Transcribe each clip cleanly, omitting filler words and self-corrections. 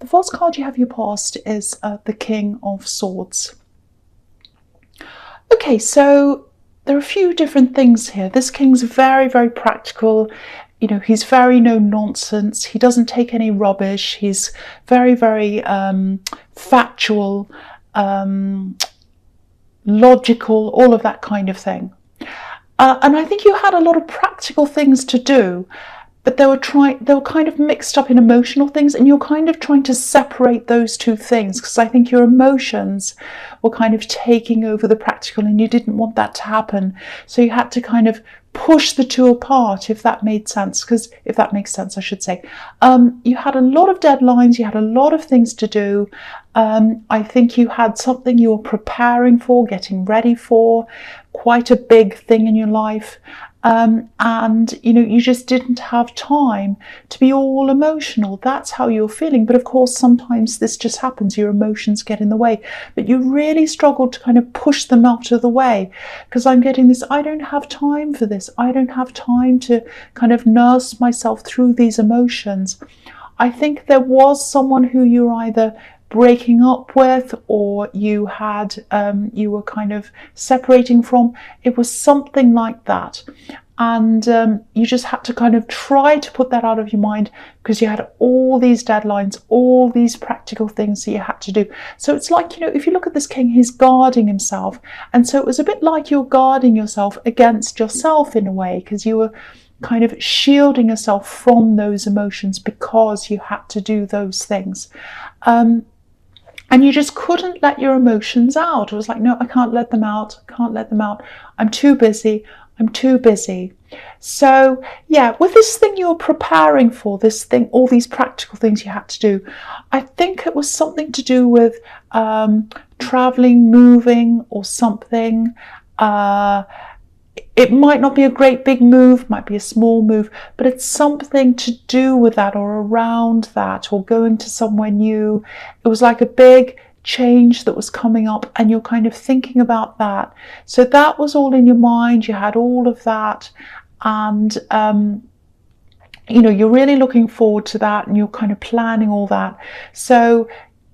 The first card you have your past is the King of Swords. Okay, so there are a few different things here. This king's very, very practical. You know, he's very no nonsense. He doesn't take any rubbish. He's very, very factual, logical, all of that kind of thing. And I think you had a lot of practical things to do, but they were kind of mixed up in emotional things, and you're kind of trying to separate those two things, because I think your emotions were kind of taking over the practical, and you didn't want that to happen. So you had to kind of push the two apart, if that made sense, if that makes sense, I should say. You had a lot of deadlines, you had a lot of things to do. I think you had something you were preparing for, getting ready for, quite a big thing in your life. And you know, you just didn't have time to be all emotional. That's how you're feeling. But of course, sometimes this just happens, your emotions get in the way, but you really struggled to kind of push them out of the way, because I'm getting this, I don't have time for this, I don't have time to kind of nurse myself through these emotions. I think there was someone who you were either breaking up with, or you were kind of separating from. It was something like that, and you just had to kind of try to put that out of your mind, because you had all these deadlines, all these practical things that you had to do. So it's like, you know, if you look at this king, he's guarding himself, and so it was a bit like you're guarding yourself against yourself in a way, because you were kind of shielding yourself from those emotions because you had to do those things. And you just couldn't let your emotions out. It was like, no, I can't let them out. I can't let them out. I'm too busy. I'm too busy. So yeah, with this thing you were preparing for, this thing, all these practical things you had to do, I think it was something to do with traveling, moving, or something. It might not be a great big move, might be a small move, but it's something to do with that, or around that, or going to somewhere new. It was like a big change that was coming up, and you're kind of thinking about that. So that was all in your mind. You had all of that, and you know, you're really looking forward to that, and you're kind of planning all that. So,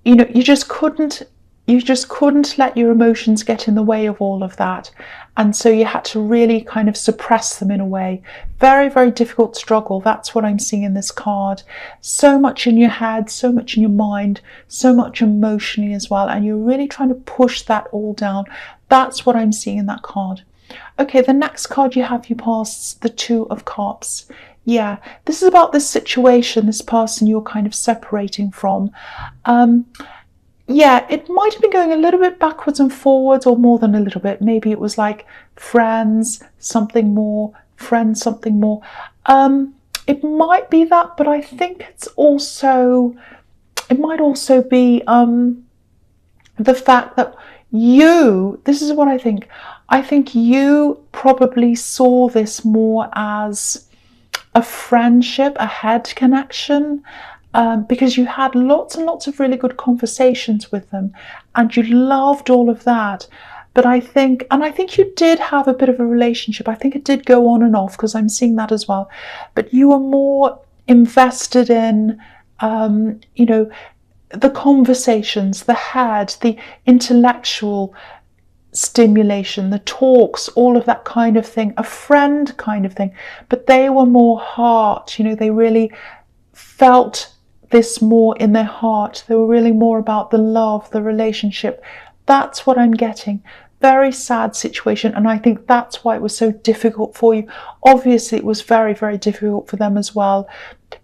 you know, you just couldn't let your emotions get in the way of all of that. And so you had to really kind of suppress them in a way. Very, very difficult struggle. That's what I'm seeing in this card. So much in your head, so much in your mind, so much emotionally as well. And you're really trying to push that all down. That's what I'm seeing in that card. Okay, the next card you have, you pass the Two of Cups. Yeah, this is about this situation, this person you're kind of separating from. Yeah, it might have been going a little bit backwards and forwards, or more than a little bit. Maybe it was like friends, something more, friends, something more. It might be that, but I think it might also be the fact that this is what I think you probably saw this more as a friendship, a head connection. Because you had lots and lots of really good conversations with them, and you loved all of that. But I think you did have a bit of a relationship. I think it did go on and off, because I'm seeing that as well. But you were more invested in, you know, the conversations, the head, the intellectual stimulation, the talks, all of that kind of thing, a friend kind of thing. But they were more heart, you know, they really felt this more in their heart. They were really more about the love, the relationship. That's what I'm getting. Very sad situation, and I think that's why it was so difficult for you. Obviously it was very, very difficult for them as well,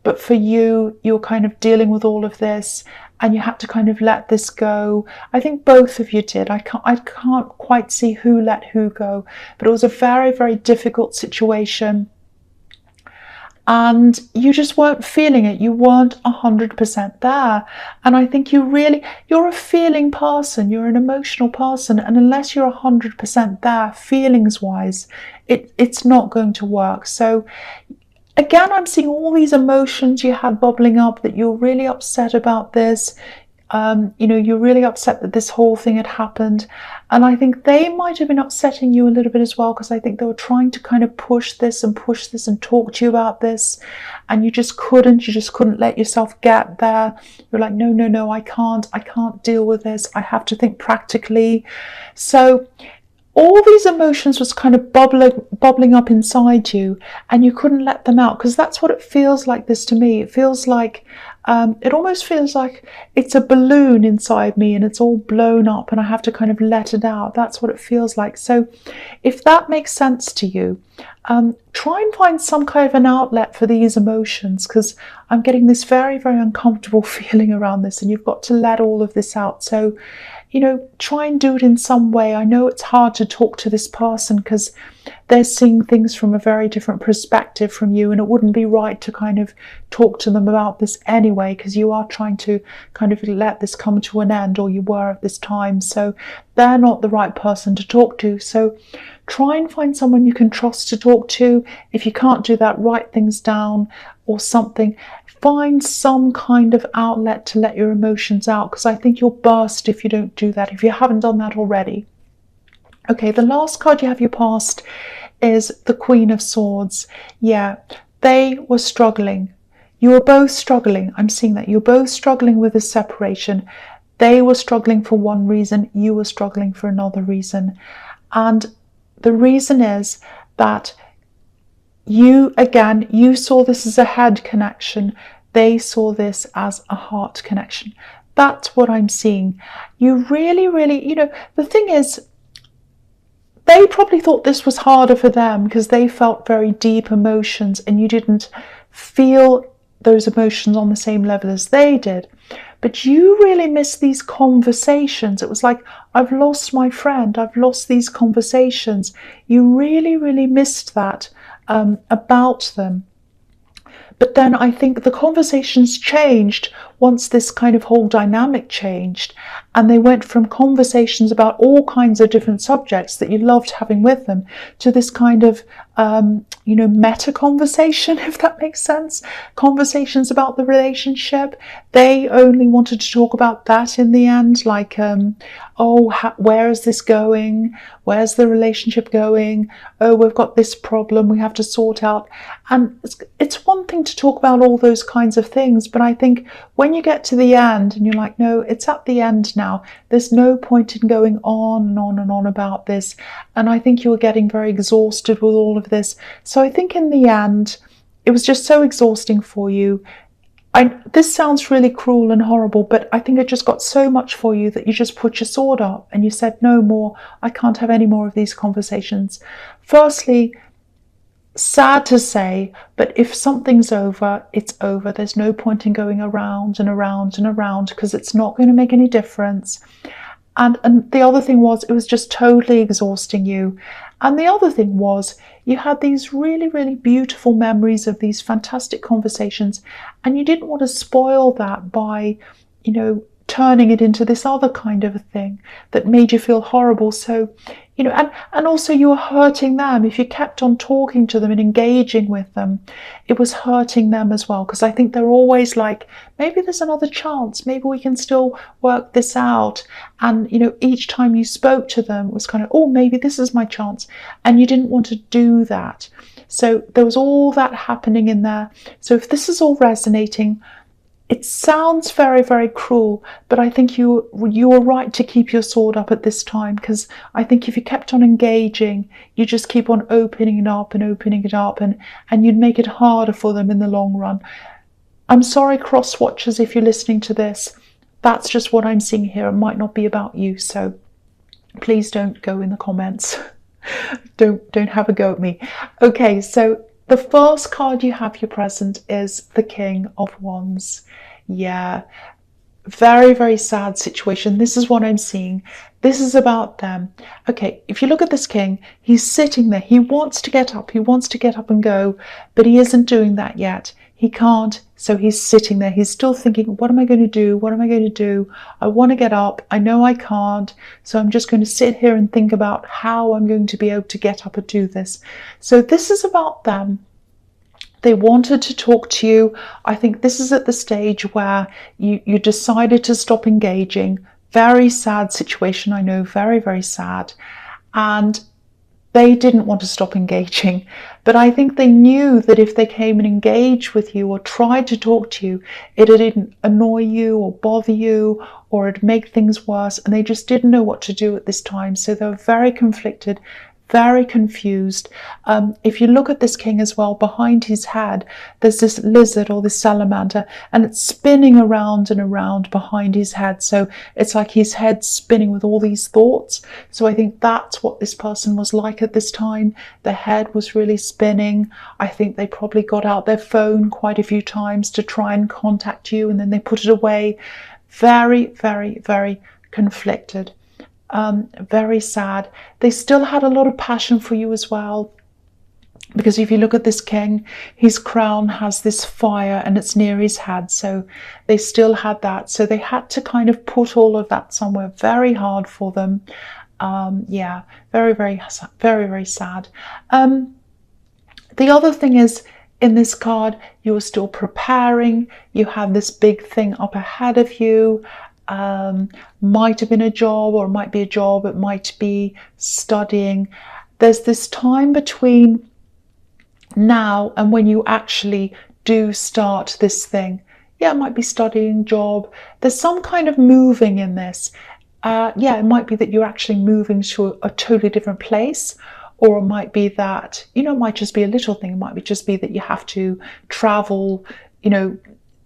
but for you, you're kind of dealing with all of this, and you had to kind of let this go. I think both of you did. I can't quite see who let who go, but it was a very, very difficult situation. And you just weren't feeling it. You weren't 100% there. And I think you're a feeling person. You're an emotional person. And unless you're 100% there, feelings-wise, it's not going to work. So again, I'm seeing all these emotions you had bubbling up, that you're really upset about this. You're really upset that this whole thing had happened. And I think they might have been upsetting you a little bit as well, because I think they were trying to kind of push this and talk to you about this. And you just couldn't let yourself get there. You're like, no, I can't deal with this. I have to think practically. So all these emotions was kind of bubbling up inside you, and you couldn't let them out, because that's what it feels like this to me. It feels like, it almost feels like it's a balloon inside me and it's all blown up and I have to kind of let it out. That's what it feels like. So if that makes sense to you, try and find some kind of an outlet for these emotions, because I'm getting this very, very uncomfortable feeling around this, and you've got to let all of this out. So, try and do it in some way. I know it's hard to talk to this person because they're seeing things from a very different perspective from you, and it wouldn't be right to kind of talk to them about this anyway, because you are trying to kind of let this come to an end, or you were at this time. So they're not the right person to talk to. So try and find someone you can trust to talk to. If you can't do that, write things down or something. Find some kind of outlet to let your emotions out, because I think you'll burst if you don't do that, if you haven't done that already. Okay, the last card you have your past is the Queen of Swords. Yeah, they were struggling. You were both struggling. I'm seeing that. You're both struggling with the separation. They were struggling for one reason. You were struggling for another reason. And the reason is that you saw this as a head connection. They saw this as a heart connection. That's what I'm seeing. You really, the thing is, they probably thought this was harder for them because they felt very deep emotions and you didn't feel those emotions on the same level as they did. But you really missed these conversations. It was like, I've lost my friend. I've lost these conversations. You really, really missed that about them. But then I think the conversations changed once this kind of whole dynamic changed, and they went from conversations about all kinds of different subjects that you loved having with them to this kind of meta conversation, if that makes sense. Conversations about the relationship. They only wanted to talk about that in the end, like, where is this going? Where's the relationship going? Oh, we've got this problem we have to sort out. And it's one thing to talk about all those kinds of things, but I think when you get to the end and you're like, no, it's at the end now. There's no point in going on and on and on about this. And I think you were getting very exhausted with all of this. So I think in the end, it was just so exhausting for you. This sounds really cruel and horrible, but I think it just got so much for you that you just put your sword up and you said, no more. I can't have any more of these conversations. Firstly, sad to say, but if something's over, it's over. There's no point in going around and around and around, because it's not going to make any difference. And the other thing was, it was just totally exhausting you. And the other thing was, you had these really, really beautiful memories of these fantastic conversations, and you didn't want to spoil that by, turning it into this other kind of a thing that made you feel horrible. So, and also you were hurting them. If you kept on talking to them and engaging with them, it was hurting them as well, because I think they're always like, maybe there's another chance, maybe we can still work this out. And, each time you spoke to them, it was kind of, oh, maybe this is my chance. And you didn't want to do that. So there was all that happening in there. So if this is all resonating, it sounds very, very cruel, but I think you were right to keep your sword up at this time, because I think if you kept on engaging, you just keep on opening it up and opening it up, and you'd make it harder for them in the long run. I'm sorry, cross watchers, if you're listening to this. That's just what I'm seeing here. It might not be about you, so please don't go in the comments. Don't have a go at me. Okay, so the first card you have your present is the King of Wands. Yeah, very, very sad situation. This is what I'm seeing. This is about them. Okay, if you look at this king, he's sitting there. He wants to get up. He wants to get up and go, but he isn't doing that yet. He can't, so he's sitting there. He's still thinking, what am I going to do? What am I going to do? I want to get up. I know I can't, so I'm just going to sit here and think about how I'm going to be able to get up and do this. So this is about them. They wanted to talk to you. I think this is at the stage where you decided to stop engaging. Very sad situation, I know, very, very sad. And they didn't want to stop engaging, but I think they knew that if they came and engaged with you or tried to talk to you, it'd annoy you or bother you, or it'd make things worse, and they just didn't know what to do at this time. So they were very conflicted, very confused. If you look at this king as well, behind his head, there's this lizard or this salamander, and it's spinning around and around behind his head. So it's like his head's spinning with all these thoughts. So I think that's what this person was like at this time. Their head was really spinning. I think they probably got out their phone quite a few times to try and contact you, and then they put it away. Very, very, very conflicted. Very sad. They still had a lot of passion for you as well, because if you look at this king, his crown has this fire and it's near his head, so they still had that. So they had to kind of put all of that somewhere. Very hard for them. Yeah, very, very, very, very sad. The other thing is, in this card, you are still preparing. You have this big thing up ahead of you. Might have been a job, or it might be a job, it might be studying. There's this time between now and when you actually do start this thing. Yeah, it might be studying, job. There's some kind of moving in this. Yeah, it might be that you're actually moving to a totally different place, or it might be that, it might just be a little thing. It might just be that you have to travel,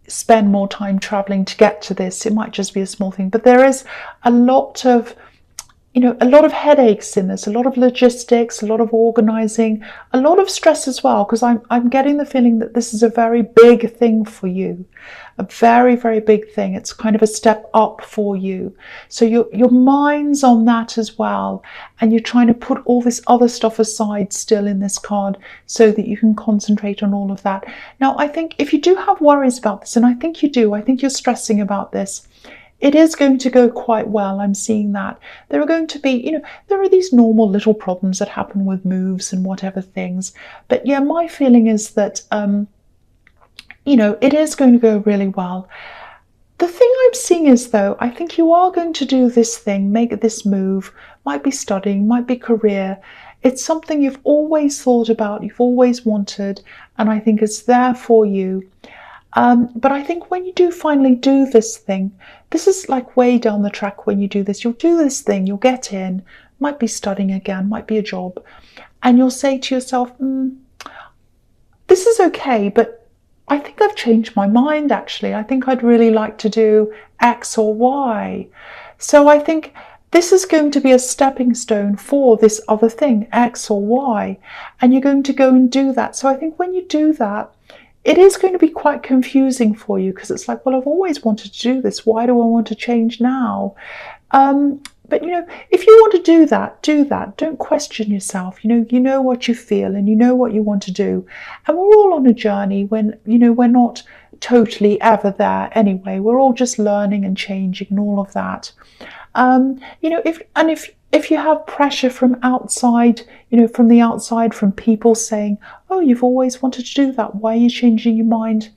spend more time traveling to get to this. It might just be a small thing, but there is a lot of headaches in this, a lot of logistics, a lot of organizing, a lot of stress as well, because I'm getting the feeling that this is a very big thing for you, a very, very big thing. It's kind of a step up for you. So your mind's on that as well, and you're trying to put all this other stuff aside still in this card so that you can concentrate on all of that. Now, I think if you do have worries about this, and I think you do, I think you're stressing about this, it is going to go quite well. I'm seeing that. There are going to be, there are these normal little problems that happen with moves and whatever things. But yeah, my feeling is that, it is going to go really well. The thing I'm seeing is, though, I think you are going to do this thing, make this move. Might be studying, might be career. It's something you've always thought about, you've always wanted, and I think it's there for you. But I think when you do finally do this thing, this is like way down the track when you do this. You'll do this thing, you'll get in, might be studying again, might be a job, and you'll say to yourself, this is okay, but I think I've changed my mind actually. I think I'd really like to do X or Y. So I think this is going to be a stepping stone for this other thing, X or Y, and you're going to go and do that. So I think when you do that, it is going to be quite confusing for you, because it's like, well, I've always wanted to do this. Why do I want to change now? But, if you want to do that, do that. Don't question yourself. You know what you feel and you know what you want to do. And we're all on a journey when, we're not totally ever there anyway. We're all just learning and changing and all of that. If you have pressure from outside, from the outside, from people saying, oh, you've always wanted to do that, why are you changing your mind?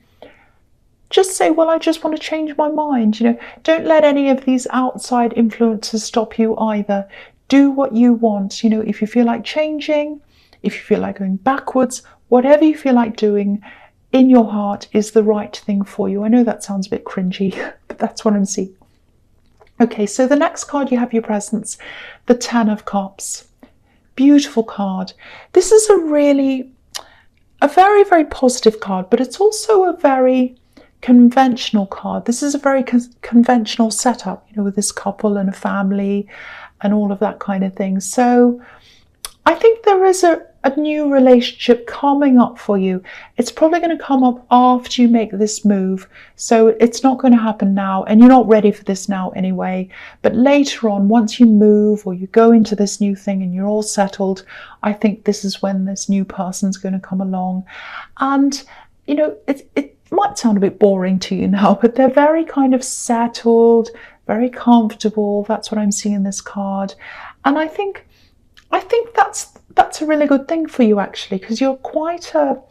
Just say, well, I just want to change my mind. Don't let any of these outside influences stop you either. Do what you want. If you feel like changing, if you feel like going backwards, whatever you feel like doing in your heart is the right thing for you. I know that sounds a bit cringy, but that's what I'm seeing. Okay, so the next card you have your presence, the Ten of Cups. Beautiful card. This is a very, very positive card, but it's also a very conventional card. This is a very conventional setup, with this couple and a family and all of that kind of thing. So I think there is a new relationship coming up for you. It's probably going to come up after you make this move. So it's not going to happen now, and you're not ready for this now anyway. But later on, once you move or you go into this new thing and you're all settled, I think this is when this new person's going to come along. And, it might sound a bit boring to you now, but they're very kind of settled, very comfortable. That's what I'm seeing in this card. And I think that's a really good thing for you, actually, because you're quite a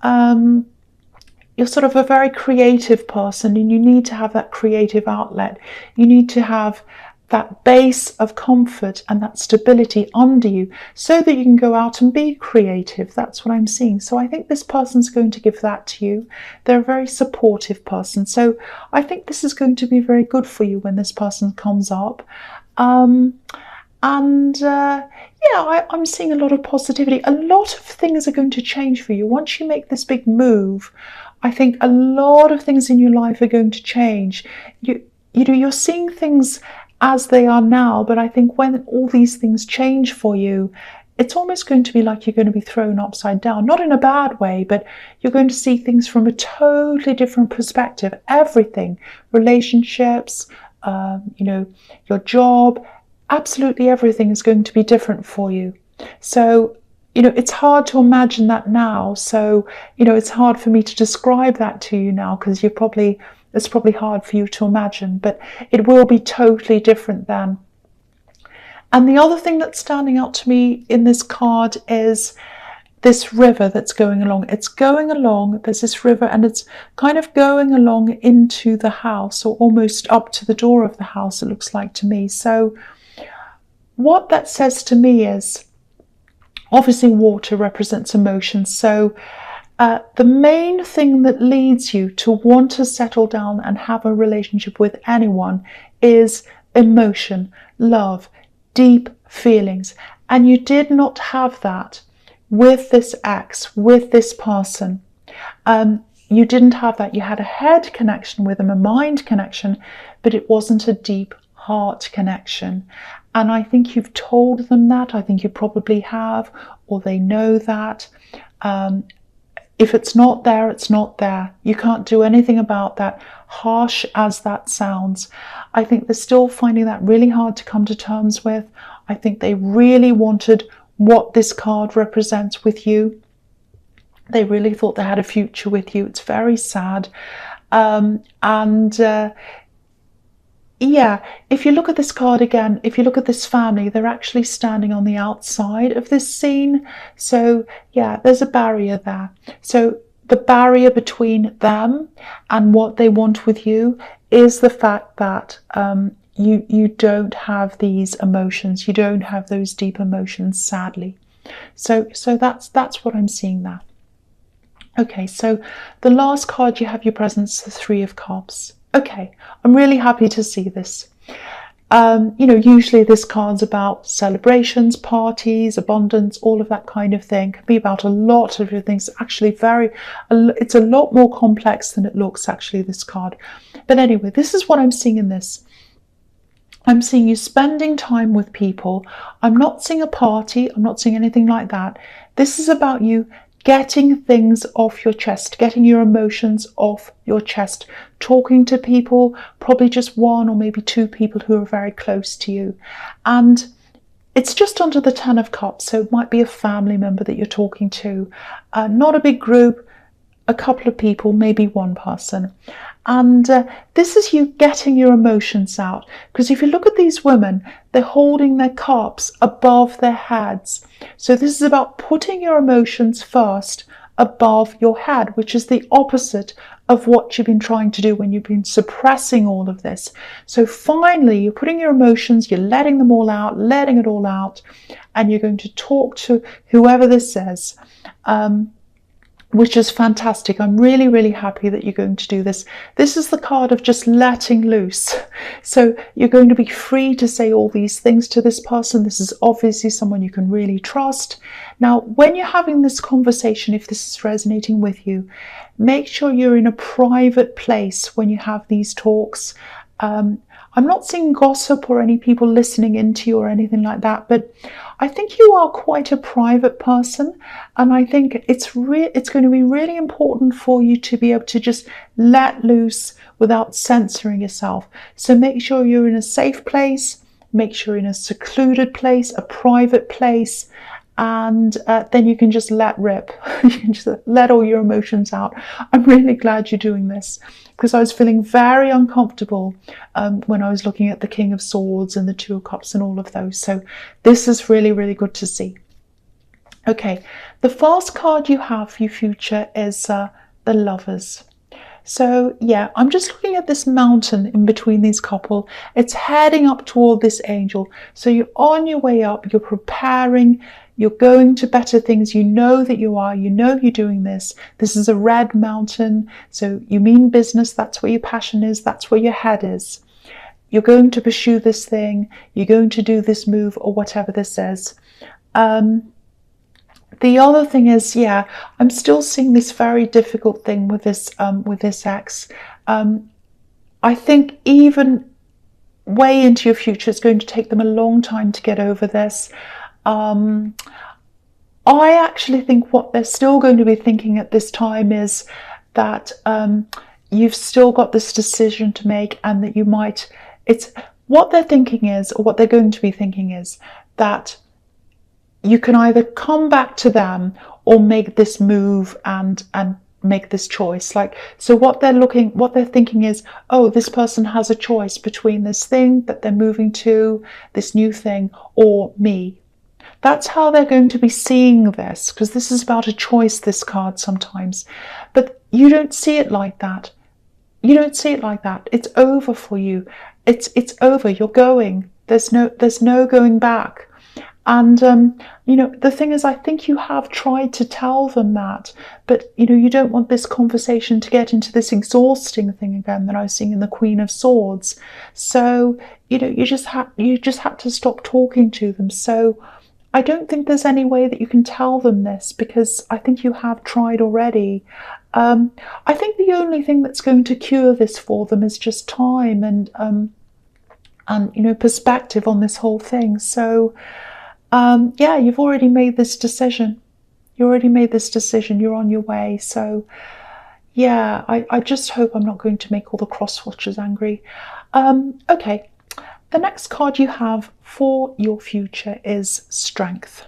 You're sort of a very creative person, and you need to have that creative outlet. You need to have that base of comfort and that stability under you so that you can go out and be creative. That's what I'm seeing. So I think this person's going to give that to you. They're a very supportive person. So I think this is going to be very good for you when this person comes up. Yeah, I'm seeing a lot of positivity. A lot of things are going to change for you. Once you make this big move, I think a lot of things in your life are going to change. You're seeing things as they are now, but I think when all these things change for you, it's almost going to be like you're going to be thrown upside down. Not in a bad way, but you're going to see things from a totally different perspective. Everything, relationships, your job, absolutely everything is going to be different for you. So, it's hard to imagine that now. So, it's hard for me to describe that to you now, because it's probably hard for you to imagine, but it will be totally different then. And the other thing that's standing out to me in this card is this river that's going along. It's going along, there's this river, and it's kind of going along into the house, or almost up to the door of the house, it looks like to me. So what that says to me is, obviously water represents emotion. So the main thing that leads you to want to settle down and have a relationship with anyone is emotion, love, deep feelings. And you did not have that with this ex, with this person. You didn't have that. You had a head connection with them, a mind connection, but it wasn't a deep heart connection. And I think you've told them that. I think you probably have, or they know that. If it's not there, it's not there. You can't do anything about that, harsh as that sounds. I think they're still finding that really hard to come to terms with. I think they really wanted what this card represents with you. They really thought they had a future with you. It's very sad. Yeah, if you look at this card again, if you look at this family, they're actually standing on the outside of this scene. So yeah, there's a barrier there. So the barrier between them and what they want with you is the fact that you don't have these emotions. You don't have those deep emotions, sadly. So that's what I'm seeing there. Okay, so the last card you have your presence, the Three of Cups. Okay, I'm really happy to see this. Usually this card's about celebrations, parties, abundance, all of that kind of thing. It can be about a lot of things. Actually, it's a lot more complex than it looks, actually, this card. But anyway, this is what I'm seeing in this. I'm seeing you spending time with people. I'm not seeing a party. I'm not seeing anything like that. This is about you getting things off your chest, getting your emotions off your chest, talking to people, probably just one or maybe two people who are very close to you. And it's just under the 10 of Cups, so it might be a family member that you're talking to, not a big group, a couple of people, maybe one person. And this is you getting your emotions out. Because if you look at these women, they're holding their cups above their heads. So this is about putting your emotions first above your head, which is the opposite of what you've been trying to do when you've been suppressing all of this. So finally, you're putting your emotions, you're letting them all out, letting it all out, and you're going to talk to whoever this is. Which is fantastic. I'm really, really happy that you're going to do this. This is the card of just letting loose. So you're going to be free to say all these things to this person. This is obviously someone you can really trust. Now, when you're having this conversation, if this is resonating with you, make sure you're in a private place when you have these talks. I'm not seeing gossip or any people listening into you or anything like that, but I think you are quite a private person, and I think it's going to be really important for you to be able to just let loose without censoring yourself. So make sure you're in a safe place, make sure you're in a secluded place, a private place, and then you can just let rip. You can just let all your emotions out. I'm really glad you're doing this, because I was feeling very uncomfortable when I was looking at the King of Swords and the Two of Cups and all of those. So this is really, really good to see. Okay, the first card you have for your future is the Lovers. So yeah, I'm just looking at this mountain in between these couple. It's heading up toward this angel. So you're on your way up, you're preparing, you're going to better things. You know that you are, you know you're doing this. This is a red mountain. So you mean business, that's where your passion is, that's where your head is. You're going to pursue this thing, you're going to do this move or whatever this is. The other thing is, yeah, I'm still seeing this very difficult thing with this ex. I think even way into your future, it's going to take them a long time to get over this. I actually think what they're still going to be thinking at this time is that you've still got this decision to make, and that you might. It's what they're thinking is, or what they're going to be thinking is, that you can either come back to them or make this move and make this choice. Like, so what they're thinking is, oh, this person has a choice between this thing that they're moving to, this new thing, or me. That's how they're going to be seeing this, because this is about a choice, this card sometimes. But you don't see it like that. You don't see it like that. It's over for you. It's over. You're going. There's no going back. And, the thing is, I think you have tried to tell them that, but, you don't want this conversation to get into this exhausting thing again that I was seeing in the Queen of Swords. So, you just had to stop talking to them. So I don't think there's any way that you can tell them this, because I think you have tried already. I think the only thing that's going to cure this for them is just time and perspective on this whole thing. So, yeah, you've already made this decision. You're on your way. So, yeah, I just hope I'm not going to make all the cross-watchers angry. Okay, the next card you have for your future is Strength.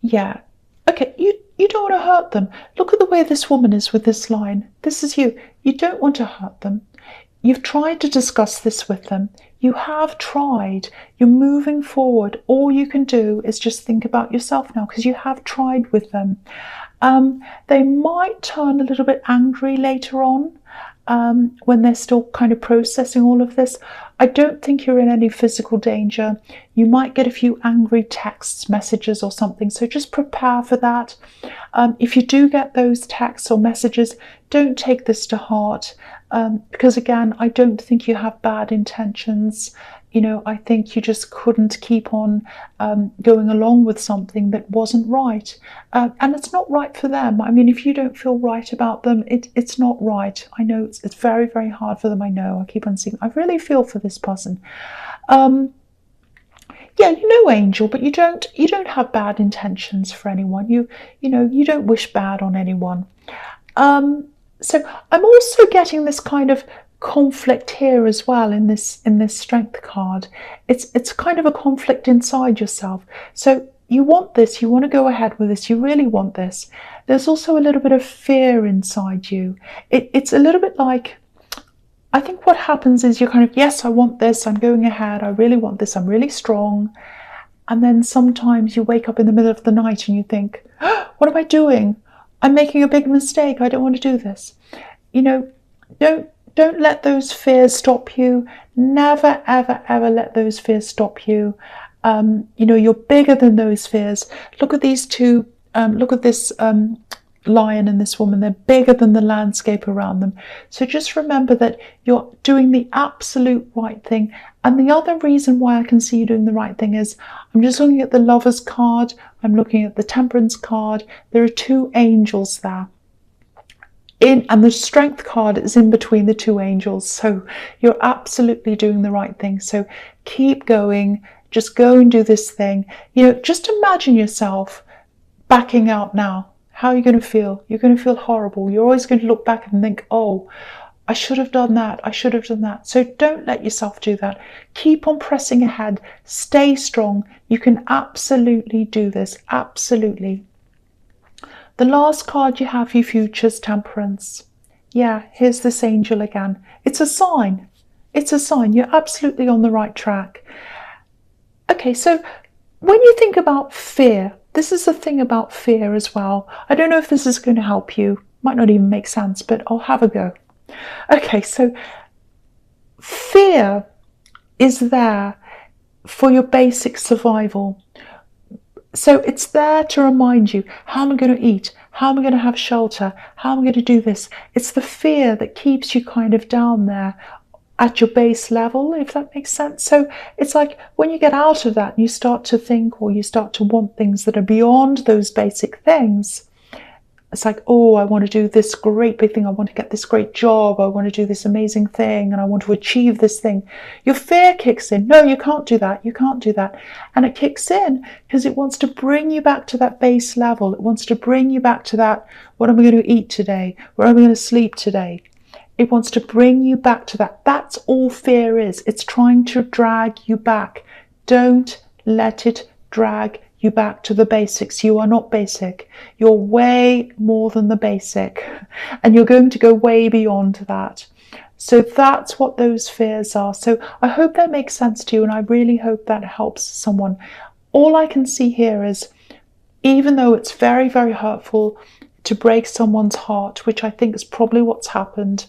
Yeah, okay, you don't want to hurt them. Look at the way this woman is with this line. This is you. You don't want to hurt them. You've tried to discuss this with them. You have tried. You're moving forward. All you can do is just think about yourself now, because you have tried with them. They might turn a little bit angry later on, when they're still kind of processing all of this. I don't think you're in any physical danger. You might get a few angry texts, messages or something, so just prepare for that. If you do get those texts or messages, don't take this to heart, because again, I don't think you have bad intentions. I think you just couldn't keep on going along with something that wasn't right. And it's not right for them. I mean, if you don't feel right about them, it's not right. I know it's very, very hard for them. I know. I keep on seeing. I really feel for this person. Yeah, Angel, but you don't have bad intentions for anyone. You don't wish bad on anyone. So I'm also getting this kind of conflict here as well in this Strength card. It's kind of a conflict inside yourself. So you want this, you want to go ahead with this, you really want this. There's also a little bit of fear inside you. It's a little bit like, I think what happens is you're kind of, yes, I want this, I'm going ahead, I really want this, I'm really strong. And then sometimes you wake up in the middle of the night and you think, oh, what am I doing? I'm making a big mistake. I don't want to do this. Don't let those fears stop you. Never, ever, ever let those fears stop you. You're bigger than those fears. Look at these two. Look at this lion and this woman. They're bigger than the landscape around them. So just remember that you're doing the absolute right thing. And the other reason why I can see you doing the right thing is, I'm just looking at the Lovers card. I'm looking at the Temperance card. There are two angels there. And the Strength card is in between the two angels. So you're absolutely doing the right thing. So keep going. Just go and do this thing. Just imagine yourself backing out now. How are you going to feel? You're going to feel horrible. You're always going to look back and think, oh, I should have done that. I should have done that. So don't let yourself do that. Keep on pressing ahead. Stay strong. You can absolutely do this. Absolutely. The last card you have for your future is Temperance. Yeah, here's this angel again. It's a sign. It's a sign. You're absolutely on the right track. Okay, so when you think about fear, this is the thing about fear as well. I don't know if this is going to help you. Might not even make sense, but I'll have a go. Okay, so fear is there for your basic survival. So it's there to remind you, how am I going to eat? How am I going to have shelter? How am I going to do this? It's the fear that keeps you kind of down there at your base level, if that makes sense. So it's like when you get out of that and you start to think, or you start to want things that are beyond those basic things. It's like, oh, I want to do this great big thing. I want to get this great job. I want to do this amazing thing, and I want to achieve this thing. Your fear kicks in. No, you can't do that. You can't do that. And it kicks in because it wants to bring you back to that base level. It wants to bring you back to that, what am I going to eat today? Where am I going to sleep today? It wants to bring you back to that. That's all fear is. It's trying to drag you back. Don't let it drag you back to the basics. You are not basic. You're way more than the basic, and you're going to go way beyond that. So that's what those fears are. So I hope that makes sense to you, and I really hope that helps someone. All I can see here is, even though it's very, very hurtful to break someone's heart, which I think is probably what's happened,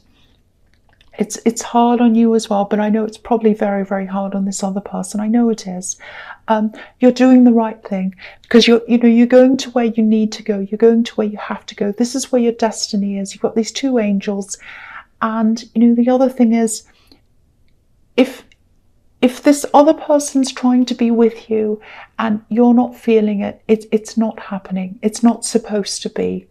it's hard on you as well, but I know it's probably very, very hard on this other person. I know it is. You're doing the right thing, because you're going to where you need to go. You're going to where you have to go. This is where your destiny is. You've got these two angels, and the other thing is, if this other person's trying to be with you and you're not feeling it, it's not happening. It's not supposed to be.